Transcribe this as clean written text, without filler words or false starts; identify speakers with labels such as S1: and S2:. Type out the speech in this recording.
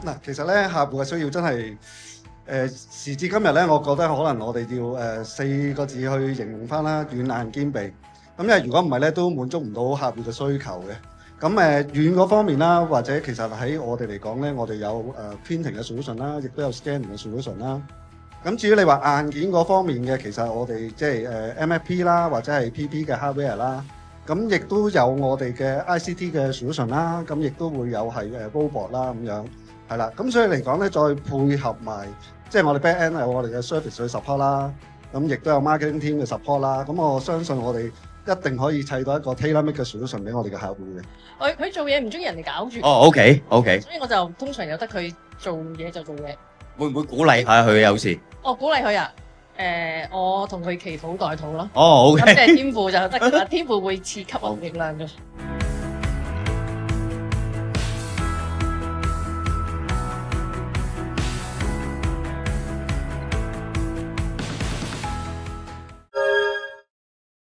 S1: 嗱，其實咧客戶嘅需要真係時至今日咧，我覺得可能我哋要4個字去形容翻啦，軟硬兼備。咁因為如果唔係咧，都滿足唔到客戶嘅需求嘅。咁軟嗰方面啦，或者其實喺我哋嚟講咧，我哋有printing 嘅 solution 啦，亦都有 scanning 嘅 solution 啦。咁至於你話硬件嗰方面嘅，其實我哋即係MFP 啦，或者係 PP 嘅 hardware 啦。咁亦都有我哋嘅 ICT 嘅 solution 啦，咁亦都會有係robot 啦咁樣，係啦。咁所以嚟講咧，再配合埋即係我哋 back end 有我哋嘅 service 去 support 啦，咁亦都有 marketing team 嘅 support 啦。咁我相信我哋一定可以砌到一個 tailor-made 嘅 solution 俾我哋嘅客戶嘅。
S2: 佢做嘢唔中意人哋搞住。
S3: 哦，OK，
S2: 所以我就通常由得佢做嘢就做嘢。
S3: 會唔會鼓勵下佢有時？
S2: 鼓勵佢啊！我同佢祈禱代禱咯。
S3: 哦，OK。
S2: 咁即係天父就得㗎啦，天父會賜給我力量嘅。